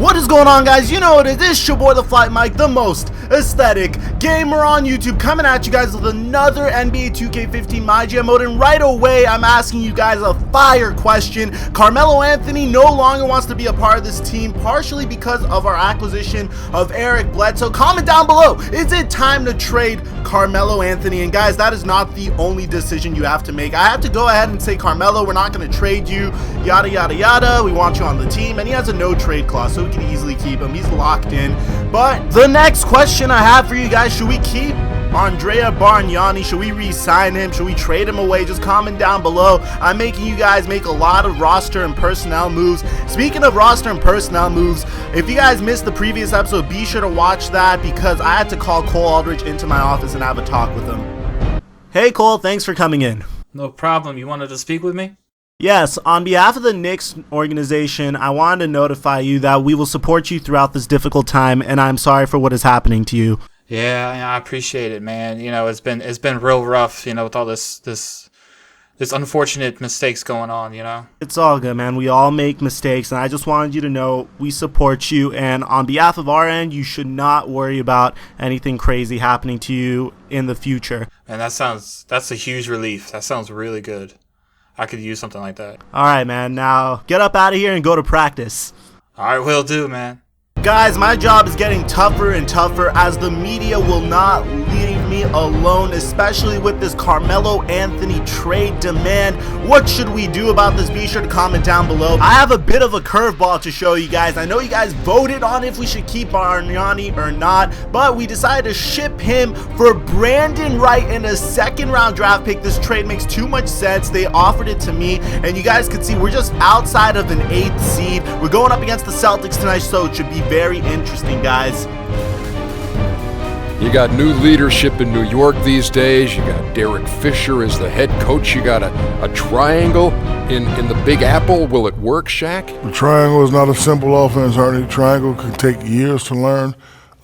What is going on, guys? You know what it is. It's your boy the Flight Mike, the most aesthetic gamer on YouTube, coming at you guys with another NBA 2K15 MyGM mode. And right away, I'm asking you guys a fire question. Carmelo Anthony no longer wants to be a part of this team, partially because of our acquisition of Eric Bledsoe. Comment down below, is it time to trade Carmelo Anthony? And guys, that is not the only decision you have to make. I have to go ahead and say, Carmelo, we're not going to trade you, yada yada yada, we want you on the team. And he has a no trade clause, so we can easily keep him. He's locked in. But the next question I have for you guys, should we keep Andrea Bargnani? Should we re-sign him? Should we trade him away? Just comment down below. I'm making you guys make a lot of roster and personnel moves. Speaking of roster and personnel moves, if you guys missed the previous episode, be sure to watch that, because I had to call Cole Aldrich into my office and have a talk with him. Hey Cole, thanks for coming in. No problem. You wanted to speak with me? Yes, on behalf of the Knicks organization, I wanted to notify you that we will support you throughout this difficult time, and I'm sorry for what is happening to you. Yeah, I appreciate it, man. You know, it's been real rough, you know, with all this unfortunate mistakes going on, you know. It's all good, man. We all make mistakes, and I just wanted you to know we support you, and on behalf of our end, you should not worry about anything crazy happening to you in the future. And that's a huge relief. That sounds really good. I could use something like that. All right, man. Now get up out of here and go to practice. All right, will do, man. Guys, my job is getting tougher and tougher as the media will not leave me alone, especially with this Carmelo Anthony trade demand. What should we do about this? Be sure to comment down below. I have a bit of a curveball to show you guys. I know you guys voted on if we should keep Bargnani or not, but we decided to ship him for Brandon Wright in a second-round draft pick. This trade makes too much sense. They offered it to me, and you guys can see we're just outside of an 8th seed. We're going up against the Celtics tonight, so it should be very interesting, guys. You got new leadership in New York these days. You got Derek Fisher as the head coach. You got a triangle in the Big Apple. Will it work, Shaq? The triangle is not a simple offense, Ernie. Triangle can take years to learn.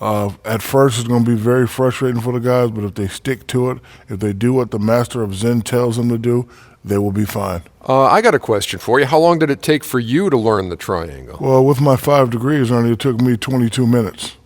At first, it's going to be very frustrating for the guys, but if they stick to it, if they do what the master of Zen tells them to do, they will be fine. I got a question for you. How long did it take for you to learn the triangle? Well, with my 5 degrees, Ernie, it took me 22 minutes.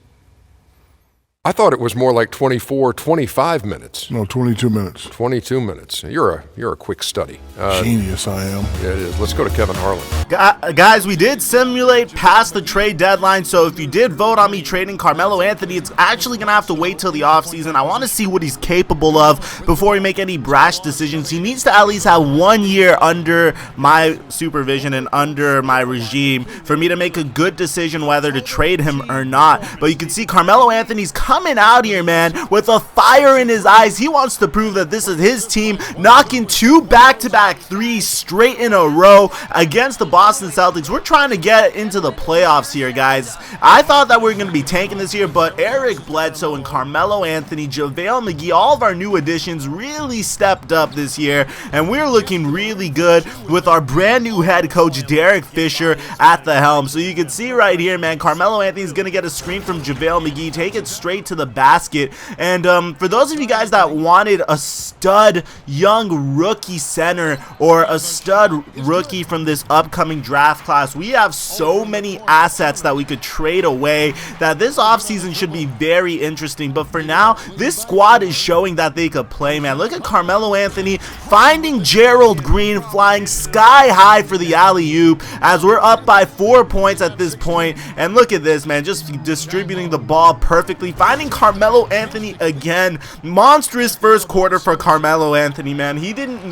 I thought it was more like 24, 25 minutes. No, 22 minutes. 22 minutes. You're a quick study. Genius, I am. Yeah, it is. Let's go to Kevin Harlan. Guys, we did simulate past the trade deadline, so if you did vote on me trading Carmelo Anthony, it's actually going to have to wait till the offseason. I want to see what he's capable of before we make any brash decisions. He needs to at least have 1 year under my supervision and under my regime for me to make a good decision whether to trade him or not. But you can see Carmelo Anthony's coming out here, man, with a fire in his eyes. He wants to prove that this is his team, knocking 2 back-to-back threes straight in a row against the Boston Celtics. We're trying to get into the playoffs here, guys. I thought that we were going to be tanking this year, but Eric Bledsoe and Carmelo Anthony, JaVale McGee, all of our new additions really stepped up this year, and we're looking really good with our brand new head coach, Derek Fisher, at the helm. So you can see right here, man, Carmelo Anthony's going to get a screen from JaVale McGee, take it straight to the basket. And for those of you guys that wanted a stud young rookie center or a stud rookie from this upcoming draft class, we have so many assets that we could trade away that this offseason should be very interesting. But for now, this squad is showing that they could play, man. Look at Carmelo Anthony finding Gerald Green, flying sky high for the alley-oop as we're up by 4 points at this point. And look at this, man, just distributing the ball perfectly, finding Carmelo Anthony again. Monstrous first quarter for Carmelo Anthony, man.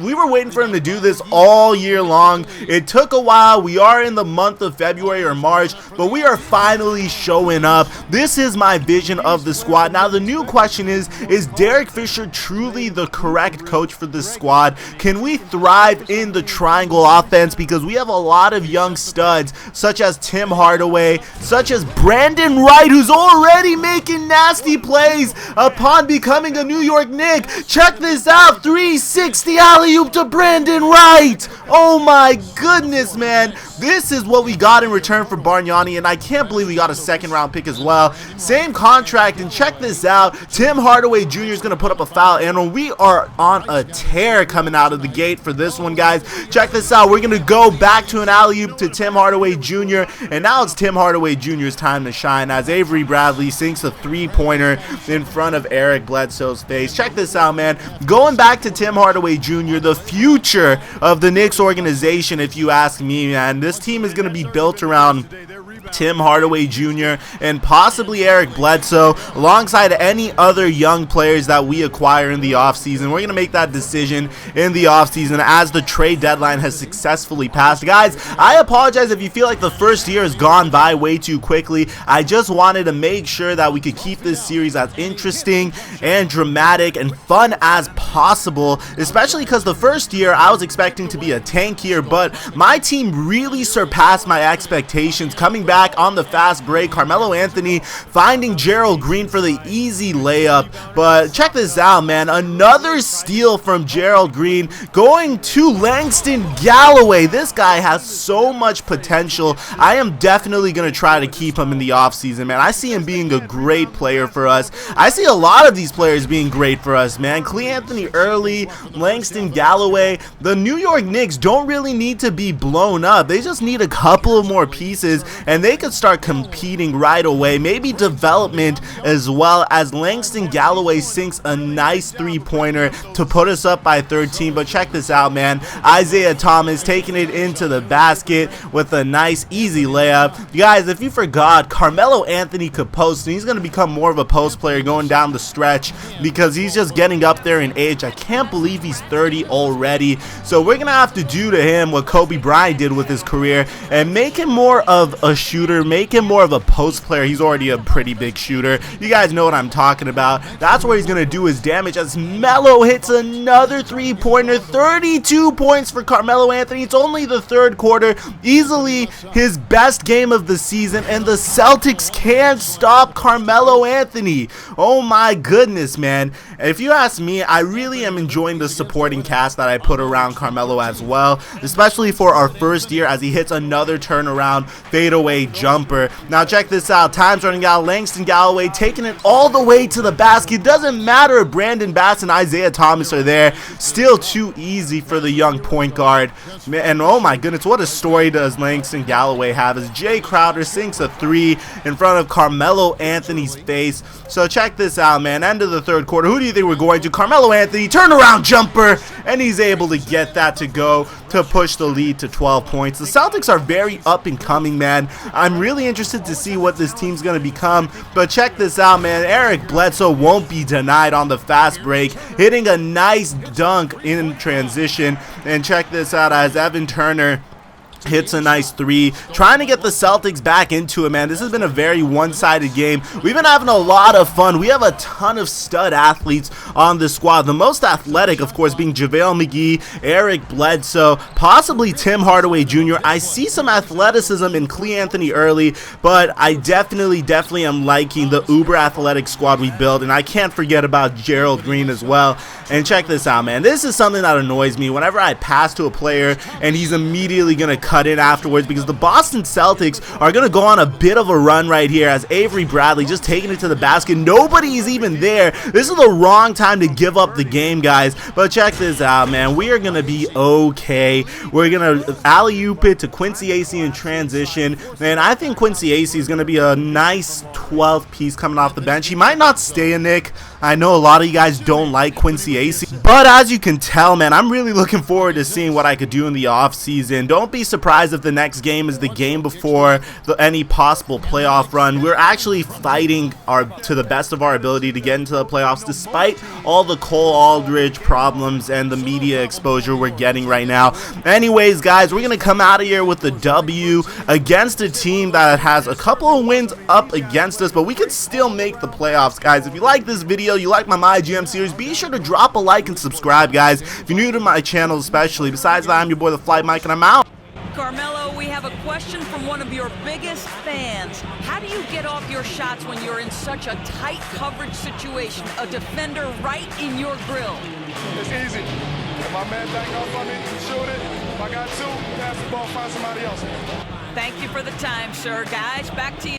We were waiting for him to do this all year long. It took a while. We are in the month of February or March, but we are finally showing up. This is my vision of the squad. Now the new question is Derek Fisher truly the correct coach for this squad? Can we thrive in the triangle offense? Because we have a lot of young studs such as Tim Hardaway, such as Brandon Wright, who's already making nasty plays upon becoming a New York Knick. Check this out, 360 alley-oop to Brandon Wright. Oh my goodness, man. This is what we got in return for Bargnani, and I can't believe we got a second-round pick as well. Same contract, and check this out. Tim Hardaway Jr. is going to put up a foul, and we are on a tear coming out of the gate for this one, guys. Check this out. We're going to go back to an alley-oop to Tim Hardaway Jr., and now it's Tim Hardaway Jr.'s time to shine as Avery Bradley sinks a three-pointer in front of Eric Bledsoe's face. Check this out, man. Going back to Tim Hardaway Jr., the future of the Knicks organization, if you ask me, man. This team is going to be built around Tim Hardaway Jr. and possibly Eric Bledsoe alongside any other young players that we acquire in the offseason. We're going to make that decision in the offseason as the trade deadline has successfully passed. Guys, I apologize if you feel like the first year has gone by way too quickly. I just wanted to make sure that we could keep this series as interesting and dramatic and fun as possible, especially because the first year I was expecting to be a tank year, but my team really surpassed my expectations. Coming back on the fast break, Carmelo Anthony finding Gerald Green for the easy layup. But check this out, man. Another steal from Gerald Green going to Langston Galloway. This guy has so much potential. I am definitely going to try to keep him in the offseason, man. I see him being a great player for us. I see a lot of these players being great for us, man. Anthony Early, Langston Galloway. The New York Knicks don't really need to be blown up. They just need a couple of more pieces, and they could start competing right away. Maybe development as well, as Langston Galloway sinks a nice three-pointer to put us up by 13. But check this out, man. Isaiah Thomas taking it into the basket with a nice easy layup. You guys, if you forgot, Carmelo Anthony could post, and he's going to become more of a post player going down the stretch because he's just getting up there in age. I can't believe he's 30 already. So we're going to have to do to him what Kobe Bryant did with his career and make him more of a shooter, make him more of a post player. He's already a pretty big shooter. You guys know what I'm talking about. That's where he's going to do his damage as Melo hits another three-pointer. 32 points for Carmelo Anthony. It's only the third quarter. Easily his best game of the season, and the Celtics can't stop Carmelo Anthony. Oh my goodness, man. If you ask me, I really am enjoying the supporting cast that I put around Carmelo as well, especially for our first year as he hits another turnaround fadeaway jumper. Now check this out. Time's running out. Langston Galloway taking it all the way to the basket. Doesn't matter if Brandon Bass and Isaiah Thomas are there. Still too easy for the young point guard. And oh my goodness, what a story does Langston Galloway have as Jay Crowder sinks a three in front of Carmelo Anthony's face. So check this out, man. End of the third quarter. Who do you think we're going to? Carmelo Anthony, turnaround jumper, and he's able to get that to go to push the lead to 12 points. The Celtics are very up and coming, man. I'm really interested to see what this team's going to become. But check this out, man. Eric Bledsoe won't be denied on the fast break, hitting a nice dunk in transition. And check this out as Evan Turner hits a nice three, trying to get the Celtics back into it, man. This has been a very one-sided game. We've been having a lot of fun. We have a ton of stud athletes on the squad. The most athletic, of course, being JaVale McGee, Eric Bledsoe, possibly Tim Hardaway Jr. I see some athleticism in Anthony Early, but I definitely am liking the uber athletic squad we built, and I can't forget about Gerald Green as well. And check this out, man. This is something that annoys me whenever I pass to a player and he's immediately going to cut in afterwards, because the Boston Celtics are going to go on a bit of a run right here as Avery Bradley just taking it to the basket. Nobody's even there. This is the wrong time to give up the game, guys. But check this out, man. We are going to be okay. We're going to alley-oop it to Quincy Acey in transition, and I think Quincy Acey is going to be a nice 12th piece coming off the bench. He might not stay a Knick. I know a lot of you guys don't like Quincy Acey, but as you can tell, man, I'm really looking forward to seeing what I could do in the offseason. Don't be surprised if the next game is the game before any possible playoff run. We're actually fighting to the best of our ability to get into the playoffs, despite all the Cole Aldridge problems and the media exposure we're getting right now. Anyways, guys, we're going to come out of here with the W against a team that has a couple of wins up against us, but we can still make the playoffs, guys. If you like this video, you like my MyGM series, be sure to drop a like and subscribe, guys. If you're new to my channel especially. Besides that, I'm your boy, the Flight Mike, and I'm out. Carmelo, we have a question from one of your biggest fans. How do you get off your shots when you're in such a tight coverage situation? A defender right in your grill. It's easy. If my man back off on me, shoot it. If I got two, pass the ball, find somebody else. Thank you for the time, sir. Guys, back to you.